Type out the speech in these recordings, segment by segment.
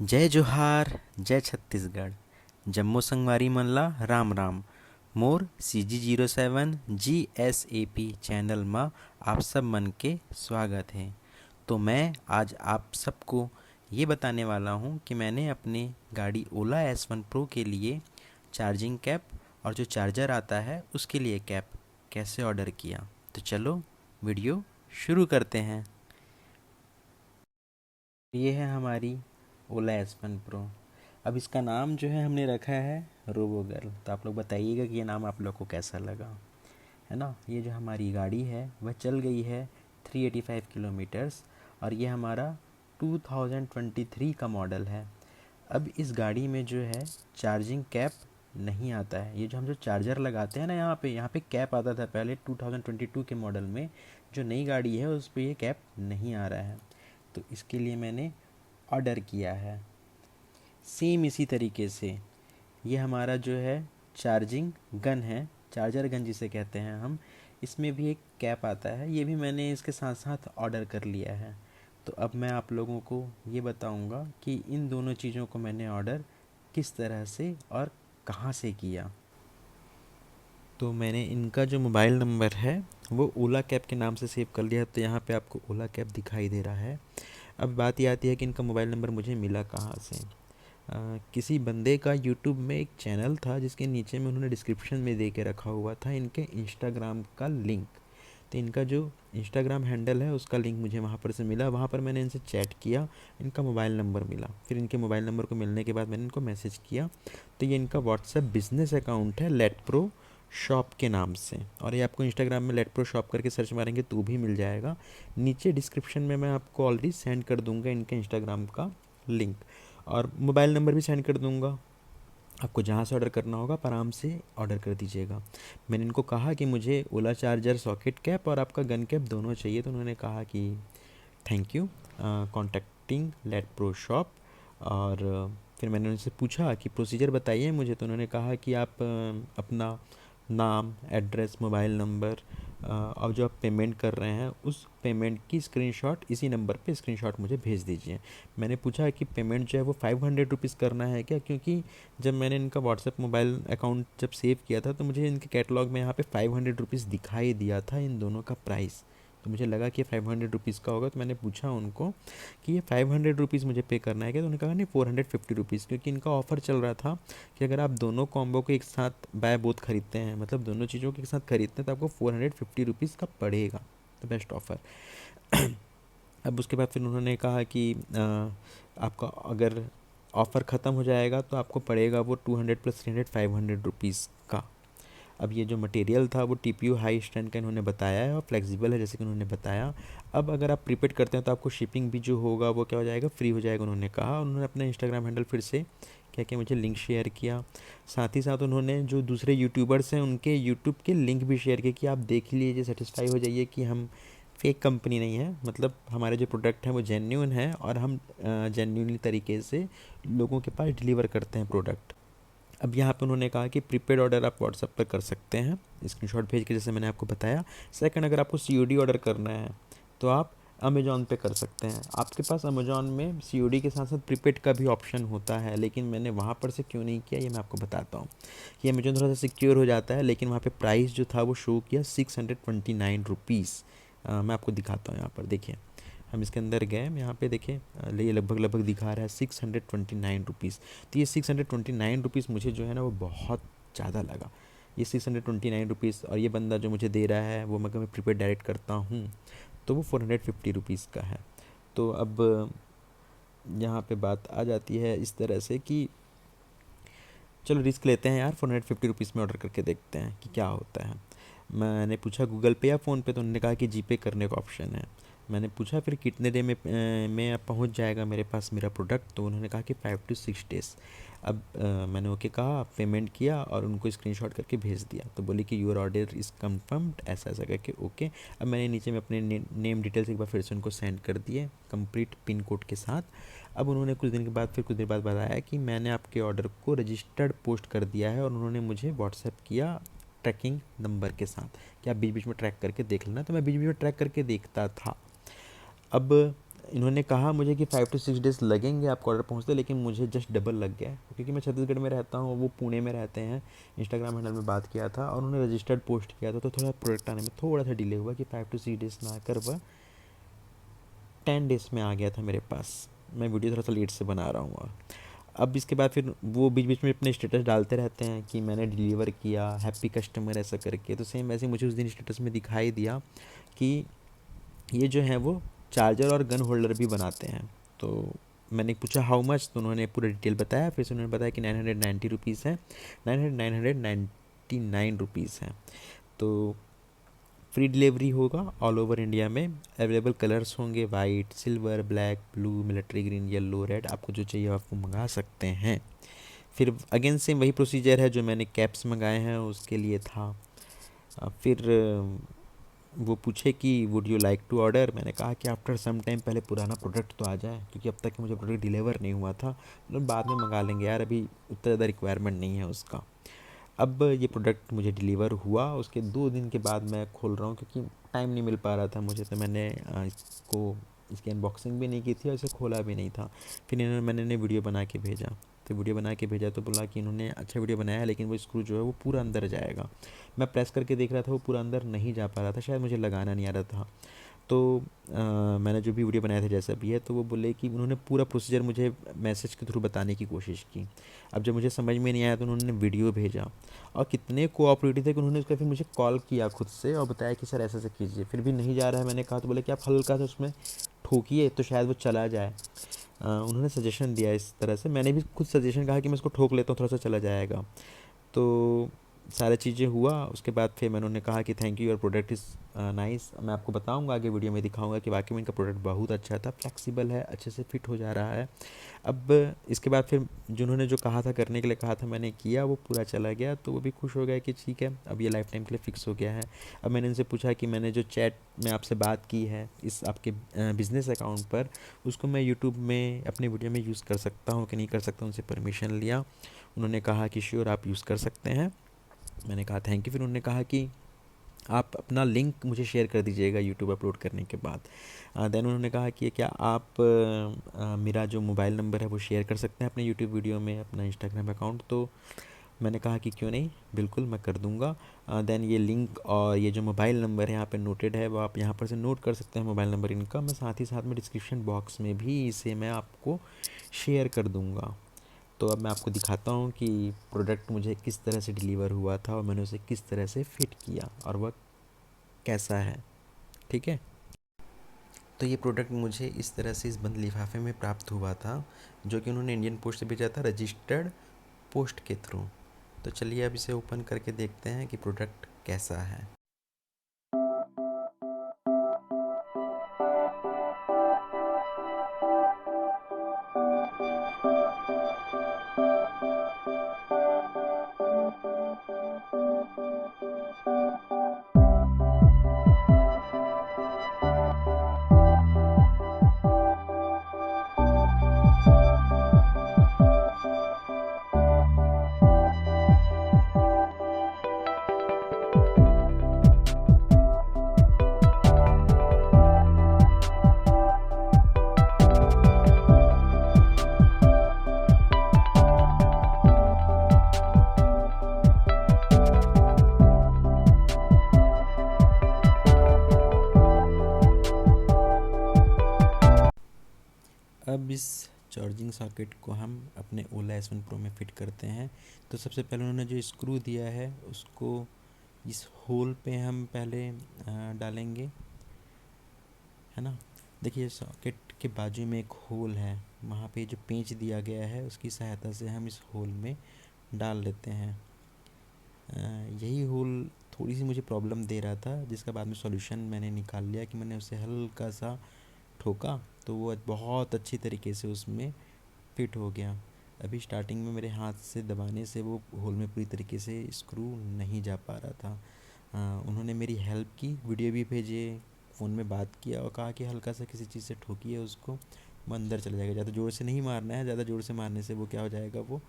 जय जोहार, जय छत्तीसगढ़। जम्मो संगवारी मन ला राम राम। मोर CG07 GSAP चैनल में आप सब मन के स्वागत है। तो मैं आज आप सबको ये बताने वाला हूँ कि मैंने अपने गाड़ी ओला S1 Pro के लिए चार्जिंग कैप और जो चार्जर आता है उसके लिए कैप कैसे ऑर्डर किया। तो चलो वीडियो शुरू करते हैं। ये है हमारी ओला S1 Pro। अब इसका नाम जो है हमने रखा है रोबो गर्ल। तो आप लोग बताइएगा कि ये नाम आप लोग को कैसा लगा, है ना। ये जो हमारी गाड़ी है वह चल गई है 385 किलोमीटर्स और ये हमारा 2023 का मॉडल है। अब इस गाड़ी में जो है चार्जिंग कैप नहीं आता है। ये जो हम जो चार्जर लगाते हैं ना, यहाँ पे कैप आता था पहले 2022 के मॉडल में। जो नई गाड़ी है उस पर ये कैप नहीं आ रहा है, तो इसके लिए मैंने ऑर्डर किया है। सेम इसी तरीके से ये हमारा जो है चार्जिंग गन है, चार्जर गन जिसे कहते हैं हम, इसमें भी एक कैप आता है। ये भी मैंने इसके साथ साथ ऑर्डर कर लिया है। तो अब मैं आप लोगों को ये बताऊंगा कि इन दोनों चीज़ों को मैंने ऑर्डर किस तरह से और कहाँ से किया। तो मैंने इनका जो मोबाइल नंबर है वो ओला कैब के नाम से सेव कर लिया है। तो यहाँ पे आपको ओला कैब दिखाई दे रहा है। अब बात ये आती है कि इनका मोबाइल नंबर मुझे मिला कहाँ से। किसी बंदे का यूट्यूब में एक चैनल था जिसके नीचे में उन्होंने डिस्क्रिप्शन में दे के रखा हुआ था इनके इंस्टाग्राम का लिंक। तो इनका जो इंस्टाग्राम हैंडल है उसका लिंक मुझे वहाँ पर से मिला। वहाँ पर मैंने इनसे चैट किया, इनका मोबाइल नंबर मिला। फिर इनके मोबाइल नंबर को मिलने के बाद मैंने इनको मैसेज किया। तो ये इनका व्हाट्सएप बिजनेस अकाउंट है लेट प्रो शॉप के नाम से, और ये आपको इंस्टाग्राम में लेट प्रो शॉप करके सर्च मारेंगे तो भी मिल जाएगा। नीचे डिस्क्रिप्शन में मैं आपको ऑलरेडी सेंड कर दूंगा इनके इंस्टाग्राम का लिंक, और मोबाइल नंबर भी सेंड कर दूंगा। आपको जहाँ से ऑर्डर करना होगा आप आराम से ऑर्डर कर दीजिएगा। मैंने इनको कहा कि मुझे ओला चार्जर सॉकेट कैप और आपका गन कैप दोनों चाहिए। तो उन्होंने कहा कि thank you contacting let pro shop. और फिर मैंने उनसे पूछा कि प्रोसीजर बताइए मुझे। तो उन्होंने कहा कि आप अपना नाम, एड्रेस, मोबाइल नंबर और जो आप पेमेंट कर रहे हैं उस पेमेंट की स्क्रीनशॉट इसी नंबर पे स्क्रीनशॉट मुझे भेज दीजिए। मैंने पूछा कि पेमेंट जो है वो 500 रुपीज़ करना है क्या, क्योंकि जब मैंने इनका व्हाट्सएप मोबाइल अकाउंट जब सेव किया था तो मुझे इनके कैटलॉग में यहाँ पे 500 रुपीज़ दिखाई दिया था इन दोनों का प्राइस। तो मुझे लगा कि 500 रुपीज़ का होगा। तो मैंने पूछा उनको कि ये 500 रुपीज़ मुझे पे करना है क्या। तो उन्होंने कहा नहीं, 450 रुपीज़, क्योंकि इनका ऑफ़र चल रहा था कि अगर आप दोनों कॉम्बो को एक साथ बाय बोथ खरीदते हैं, मतलब दोनों चीज़ों को एक साथ खरीदते हैं, तो आपको 450 रुपीज़ का पड़ेगा। तो बेस्ट ऑफ़र। अब उसके बाद फिर उन्होंने कहा कि आपका अगर ऑफ़र ख़त्म हो जाएगा तो आपको पड़ेगा वो 200 + 300 500 रुपीज़ का। अब ये जो मटेरियल था वो TPU हाई स्ट्रेंथ का इन्होंने बताया है और फ्लेक्सिबल है जैसे कि उन्होंने बताया। अब अगर आप प्रीपेड करते हैं तो आपको शिपिंग भी जो होगा वो क्या हो जाएगा, फ्री हो जाएगा उन्होंने कहा। उन्होंने अपना इंस्टाग्राम हैंडल फिर से क्या क्या मुझे लिंक शेयर किया। साथ ही साथ उन्होंने जो दूसरे यूट्यूबर्स हैं उनके यूट्यूब के लिंक भी शेयर किए कि आप देख लीजिए, सेटिस्फाई हो जाइए कि हम फेक कंपनी नहीं है, मतलब हमारे जो प्रोडक्ट हैं वो जेन्यून है और हम जेन्यूनली तरीके से लोगों के पास डिलीवर करते हैं प्रोडक्ट। अब यहाँ पे उन्होंने कहा कि प्रीपेड ऑर्डर आप व्हाट्सएप पर कर सकते हैं स्क्रीनशॉट भेज के, जैसे मैंने आपको बताया। सेकंड, अगर आपको COD ऑर्डर करना है तो आप अमेजोन पे कर सकते हैं। आपके पास अमेजोन में COD के साथ साथ प्रीपेड का भी ऑप्शन होता है, लेकिन मैंने वहाँ पर से क्यों नहीं किया ये मैं आपको बताता हूँ। कि अमेजोन थोड़ा सा सिक्योर हो जाता है, लेकिन वहाँ पे प्राइस जो था वो शो किया 629 रुपीज़। मैं आपको दिखाता हूँ, यहाँ पर देखिए। हम इसके अंदर गए, यहाँ पे देखिए ये लगभग लगभग दिखा रहा है 629 रुपीज़। तो ये 629 रुपीज़ मुझे जो है ना वो बहुत ज़्यादा लगा। ये 629 रुपीज़, और ये बंदा जो मुझे दे रहा है वो अगर मैं प्रीपेड डायरेक्ट करता हूँ तो वो 450 रुपीज़ का है। तो अब यहाँ पे बात आ जाती है इस तरह से कि चलो रिस्क लेते हैं यार, 450 में ऑर्डर करके देखते हैं कि क्या होता है। मैंने पूछा गूगल पे या फ़ोन पे, तो उन्होंने कहा कि जीपे करने का ऑप्शन है। मैंने पूछा फिर कितने देर में पहुंच जाएगा मेरे पास मेरा प्रोडक्ट। तो उन्होंने कहा कि 5 to 6 डेज़। अब मैंने ओके कहा, पेमेंट किया और उनको स्क्रीनशॉट करके भेज दिया। तो बोली कि यूर ऑर्डर इज़ कंफर्म्ड, ऐसा ऐसा करके ओके। अब मैंने नीचे में अपने नेम डिटेल्स एक बार फिर से उनको सेंड कर दिए कंप्लीट पिन कोड के साथ। अब उन्होंने कुछ देर बाद बताया कि मैंने आपके ऑर्डर को रजिस्टर्ड पोस्ट कर दिया है, और उन्होंने मुझे व्हाट्सएप किया ट्रैकिंग नंबर के साथ कि आप बीच बीच में ट्रैक करके देख लेना। तो मैं बीच बीच में ट्रैक करके देखता था। अब इन्होंने कहा मुझे कि 5 to 6 डेज़ लगेंगे आपको ऑर्डर पहुंचते, लेकिन मुझे जस्ट डबल लग गया क्योंकि मैं छत्तीसगढ़ में रहता हूँ, वो पुणे में रहते हैं। इंस्टाग्राम हैंडल में बात किया था और उन्होंने रजिस्टर्ड पोस्ट किया था, तो थोड़ा प्रोडक्ट आने में थोड़ा सा डिले हुआ कि 5 to 6 डेज़ ना कर वह 10 डेज़ में आ गया था मेरे पास। मैं वीडियो थोड़ा सा लेट से बना रहा हूँ। और अब इसके बाद फिर वो बीच बीच में अपने स्टेटस डालते रहते हैं कि मैंने डिलीवर किया, हैप्पी कस्टमर ऐसा करके। तो सेम वैसे मुझे उस दिन स्टेटस में दिखाई दिया कि ये जो है वो चार्जर और गन होल्डर भी बनाते हैं। तो मैंने पूछा हाउ मच, तो उन्होंने पूरा डिटेल बताया। फिर से उन्होंने बताया कि 990 रुपीज़ है, 999 रुपीज़ है। तो फ्री डिलीवरी होगा ऑल ओवर इंडिया में। अवेलेबल कलर्स होंगे white, silver, black, blue, military green, yellow, red. आपको जो चाहिए आपको मंगा सकते हैं। फिर अगेन सेम वही प्रोसीजर है जो मैंने कैप्स मंगाए हैं उसके लिए था। फिर वो पूछे कि would you like to order. मैंने कहा कि आफ्टर सम टाइम पहले पुराना प्रोडक्ट तो आ जाए, क्योंकि अब तक मुझे प्रोडक्ट डिलीवर नहीं हुआ था। मतलब बाद में मंगा लेंगे यार, अभी उतना ज़्यादा रिक्वायरमेंट नहीं है उसका। अब ये प्रोडक्ट मुझे डिलीवर हुआ, उसके 2 दिन के बाद मैं खोल रहा हूँ क्योंकि टाइम नहीं मिल पा रहा था मुझे। तो मैंने इसको इसकी अनबॉक्सिंग भी नहीं की थी और इसे खोला भी नहीं था। फिर मैंने इन्हें वीडियो बना के भेजा। तो वीडियो बना के भेजा तो बोला कि इन्होंने अच्छा वीडियो बनाया है, लेकिन वो स्क्रू जो है वो पूरा अंदर जाएगा। मैं प्रेस करके देख रहा था, वो पूरा अंदर नहीं जा पा रहा था, शायद मुझे लगाना नहीं आ रहा था। तो मैंने जो भी वीडियो बनाया था जैसा भी है, तो वो बोले कि उन्होंने पूरा प्रोसीजर मुझे मैसेज के थ्रू बताने की कोशिश की। अब जब मुझे समझ में नहीं आया तो उन्होंने वीडियो भेजा, और कितने कोऑपरेटिव थे कि उन्होंने उसका फिर मुझे कॉल किया खुद से और बताया कि सर ऐसा ऐसा कीजिए। फिर भी नहीं जा रहा है, मैंने कहा तो बोले कि आप हल्का सा उसमें ठोकिए तो शायद वो चला जाए। उन्होंने सजेशन दिया इस तरह से, मैंने भी खुद सजेशन कहा कि मैं इसको ठोक लेता हूँ, थोड़ा सा चला जाएगा। तो सारी चीज़ें हुआ। उसके बाद फिर मैंने उन्हें कहा कि thank you, your product is nice. मैं आपको बताऊंगा आगे वीडियो में, दिखाऊंगा कि वाकई में इनका प्रोडक्ट बहुत अच्छा था, फ्लेक्सिबल है, अच्छे से फिट हो जा रहा है। अब इसके बाद फिर जिन्होंने जो कहा था करने के लिए कहा था मैंने किया, वो पूरा चला गया। तो वो भी खुश हो गया कि ठीक है अब ये लाइफ टाइम के लिए फ़िक्स हो गया है। अब मैंने इनसे पूछा कि मैंने जो चैट में आपसे बात की है इस आपके बिज़नेस अकाउंट पर, उसको मैं यूट्यूब में अपने वीडियो में यूज़ कर सकता हूँ कि नहीं कर सकता, उनसे परमिशन लिया। उन्होंने कहा कि श्योर आप यूज़ कर सकते हैं। मैंने कहा थैंक यू। फिर उन्होंने कहा कि आप अपना लिंक मुझे शेयर कर दीजिएगा यूट्यूब अपलोड करने के बाद। देन उन्होंने कहा कि क्या आप मेरा जो मोबाइल नंबर है वो शेयर कर सकते हैं अपने यूट्यूब वीडियो में, अपना इंस्टाग्राम अकाउंट। तो मैंने कहा कि क्यों नहीं, बिल्कुल मैं कर दूंगा। देन ये लिंक और ये जो मोबाइल नंबर है यहाँ पे नोटेड है, वो आप यहाँ पर से नोट कर सकते हैं मोबाइल नंबर इनका। मैं साथ ही साथ में डिस्क्रिप्शन बॉक्स में भी इसे मैं आपको शेयर कर दूंगा। तो अब मैं आपको दिखाता हूँ कि प्रोडक्ट मुझे किस तरह से डिलीवर हुआ था और मैंने उसे किस तरह से फ़िट किया और वह कैसा है। ठीक है। तो ये प्रोडक्ट मुझे इस तरह से इस बंद लिफाफे में प्राप्त हुआ था, जो कि उन्होंने इंडियन पोस्ट से भेजा था रजिस्टर्ड पोस्ट के थ्रू। तो चलिए अब इसे ओपन करके देखते हैं कि प्रोडक्ट कैसा है। अब इस चार्जिंग सॉकेट को हम अपने ओला S1 Pro में फ़िट करते हैं। तो सबसे पहले उन्होंने जो स्क्रू दिया है उसको इस होल पे हम पहले डालेंगे, है ना। देखिए सॉकेट के बाजू में एक होल है, वहाँ पे जो पेंच दिया गया है उसकी सहायता से हम इस होल में डाल लेते हैं। यही होल थोड़ी सी मुझे प्रॉब्लम दे रहा था, जिसका बाद में सॉल्यूशन मैंने निकाल लिया कि मैंने उसे हल्का सा ठोका तो वो बहुत अच्छी तरीके से उसमें फिट हो गया। अभी स्टार्टिंग में मेरे हाथ से दबाने से वो होल में पूरी तरीके से स्क्रू नहीं जा पा रहा था। उन्होंने मेरी हेल्प की, वीडियो भी भेजे, फ़ोन में बात किया और कहा कि हल्का सा किसी चीज़ से ठोकिए उसको, वो अंदर चला जाएगा। ज़्यादा ज़ोर से नहीं मारना है, ज़्यादा ज़ोर से मारने से वो क्या हो जाएगा, वो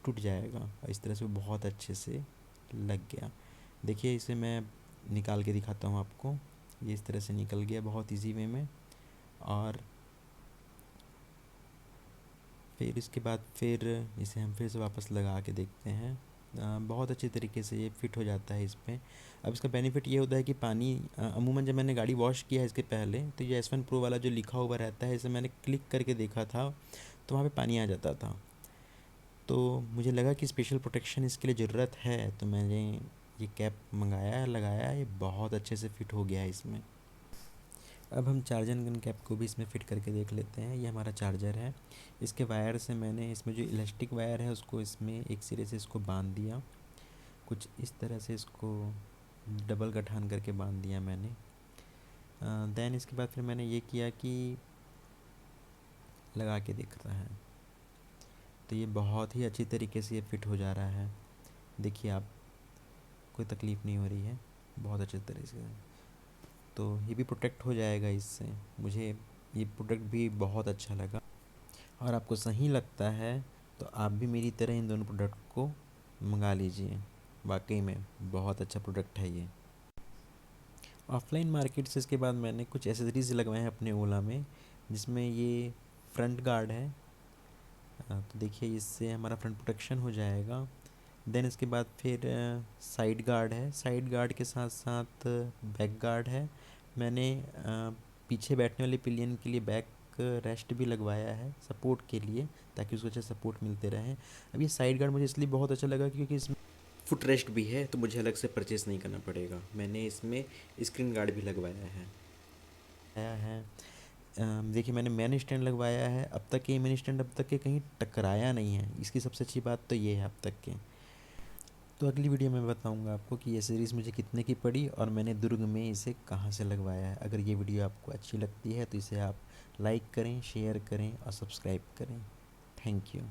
टूट जाएगा। और इस तरह से वो बहुत अच्छे से लग गया। देखिए इसे मैं निकाल के दिखाता हूँ आपको। ये इस तरह से निकल गया बहुत इजी वे में। और फिर इसके बाद फिर इसे हम फिर से वापस लगा के देखते हैं। बहुत अच्छे तरीके से ये फिट हो जाता है इस पे। अब इसका बेनिफिट ये होता है कि पानी अमूमन जब मैंने गाड़ी वॉश किया है इसके पहले, तो ये S1 Pro वाला जो लिखा हुआ रहता है, इसे मैंने क्लिक करके देखा था तो वहाँ पे पानी आ जाता था। तो मुझे लगा कि स्पेशल प्रोटेक्शन इसके लिए ज़रूरत है, तो मैंने ये कैप मंगाया, लगाया, ये बहुत अच्छे से फिट हो गया है इसमें। अब हम चार्जर गन कैप को भी इसमें फ़िट करके देख लेते हैं। ये हमारा चार्जर है। इसके वायर से मैंने इसमें जो इलास्टिक वायर है उसको इसमें एक सिरे से इसको बांध दिया, कुछ इस तरह से इसको डबल गठान करके बांध दिया मैंने। देन इसके बाद फिर मैंने ये किया कि लगा के देख रहा है, तो ये बहुत ही अच्छी तरीके से ये फिट हो जा रहा है। देखिए आप, कोई तकलीफ़ नहीं हो रही है, बहुत अच्छे तरीके से। तो ये भी प्रोटेक्ट हो जाएगा इससे। मुझे ये प्रोडक्ट भी बहुत अच्छा लगा, और आपको सही लगता है तो आप भी मेरी तरह इन दोनों प्रोडक्ट को मंगा लीजिए। वाकई में बहुत अच्छा प्रोडक्ट है ये। ऑफलाइन मार्केट से इसके बाद मैंने कुछ एसेसरीज लगवाए हैं अपने ओला में, जिसमें ये फ्रंट गार्ड है। तो देखिए इससे हमारा फ्रंट प्रोटेक्शन हो जाएगा। देन इसके बाद फिर साइड गार्ड है। साइड गार्ड के साथ साथ बैक गार्ड है। मैंने पीछे बैठने वाले पिलियन के लिए बैक रेस्ट भी लगवाया है सपोर्ट के लिए, ताकि उसको अच्छा सपोर्ट मिलते रहे। अब ये साइड गार्ड मुझे इसलिए बहुत अच्छा लगा क्योंकि इसमें फुट रेस्ट भी है, तो मुझे अलग से परचेस नहीं करना पड़ेगा। मैंने इसमें स्क्रीन गार्ड भी लगवाया है। आया है देखिए, मैंने मेन स्टैंड लगवाया है। अब तक ये मेन स्टैंड अब तक के कहीं टकराया नहीं है, इसकी सबसे अच्छी बात तो ये है अब तक के। तो अगली वीडियो में बताऊंगा आपको कि ये सीरीज़ मुझे कितने की पड़ी और मैंने दुर्ग में इसे कहाँ से लगवाया है। अगर ये वीडियो आपको अच्छी लगती है तो इसे आप लाइक करें, शेयर करें और सब्सक्राइब करें। Thank you.